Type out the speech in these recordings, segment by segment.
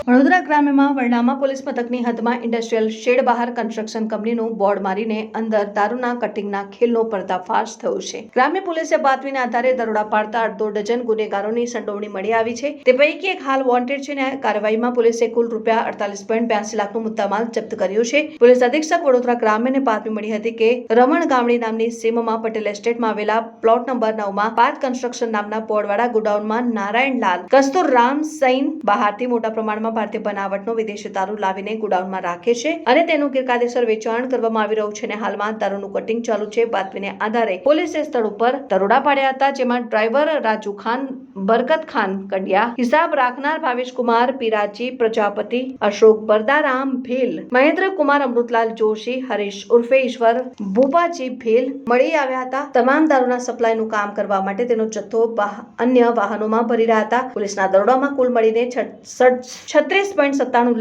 Vadodara ગ્રામ્યમાં Varnama police મથકની હદમાં industrial shade બહાર construction કંપનીનું બોર્ડ મારીને અંદર દારૂના કટિંગના ખેલનો પર્દાફાશ થયો છે. ગ્રામ્ય પોલીસે બાતમીના આધારે દરોડા પાડતા 1.5 ડઝન ગુનેગારોની સંડોવણી મળી આવી છે. તે પૈકી એક હાલ વોન્ટેડ છે અને કાર્યવાહીમાં પોલીસે કુલ ₹48.82 લાખનો મુદ્દામાલ જપ્ત કર્યો છે. પોલીસ અધિક્ષક વડોદરા ગ્રામ્યને બાતમી મળી હતી કે રમણ ગામડી નામની સીમમાં પટેલ એસ્ટેટમાં આવેલા પ્લોટ નંબર 9માં પાર્થ કન્સ્ટ્રક્શન નામના બોર્ડવાળા ગોડાઉનમાં નારાયણલાલ કસ્તુરરામ સૈન બહારથી મોટા પ્રમાણમાં ભારતીય બનાવટનો વિદેશી દારૂ લાવીને ગોડાઉનમાં રાખે છે અને તેનું ગેરકાયદેસર વેચાણ કરવામાં આવી રહ્યું છે અને હાલમાં દારૂનું કટિંગ ચાલુ છે. બાતમીને આધારે પોલીસે સ્થળ ઉપર દરોડા પાડ્યા હતા, જેમાં ડ્રાઈવર રાજુ ખાન, બરકત ખાન કંડિયા, હિસાબ રાખનાર ભાવેશ કુમાર પીરાજી પ્રજાપતિ, અશોક બરદારામ ભીલ, મહેન્દ્ર કુમાર અમૃતલાલ જોશી, હરીશ ઉર્ફે ઈશ્વર ભૂપાજી ભીલ મળી આવ્યા હતા. તમામ દારૂના સપ્લાયનું કામ કરવા માટે તેનો જથ્થો અન્ય વાહનોમાં ભરી રહ્યા હતા. પોલીસના દરોડામાં કુલ મળીને 36.97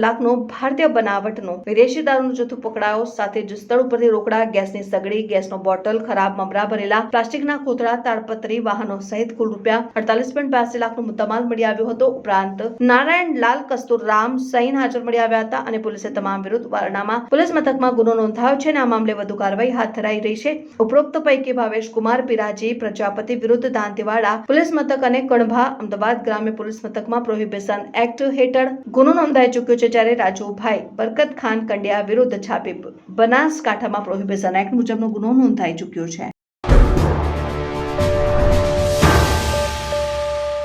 લાખનો ભારતીય બનાવટનો વિદેશી દારૂનો જથ્થો પકડાયો. સાથે જ સ્થળ ઉપરથી રોકડા, ગેસની સગડી, ગેસનો બોટલ, ખરાબ મમરા ભરેલા પ્લાસ્ટિકના કોથળા, તાડપત્રી, વાહનો સહિત કુલ ₹48.82 લાખનો મુદ્દામાલ મળી આવ્યો હતો. ઉપરાંત નારાયણલાલ કસ્તુરરામ સૈન હાજર મળી આવ્યા હતા અને પોલીસે તમામ વિરુદ્ધ વરણામા પોલીસ મથકમાં ગુનો નોંધાયો છે અને આ મામલે વધુ કાર્યવાહી હાથ ધરાઈ રહી છે. ઉપરોક્ત પૈકી ભાવેશ કુમાર પીરાજી પ્રજાપતિ વિરુદ્ધ દાંતીવાડા પોલીસ મથક અને કણભા અમદાવાદ ગ્રામ્ય પોલીસ મથકમાં પ્રોહિબિશન એક્ટ હેઠળ ગુનો નોંધાઈ ચૂક્યો છે, જ્યારે રાજુભાઈ બરકત ખાન કંડિયા વિરુદ્ધ છાપી બનાસકાંઠામાં પ્રોહિબિશન એક્ટ મુજબનો ગુનો નોંધાઈ ચૂક્યો છે.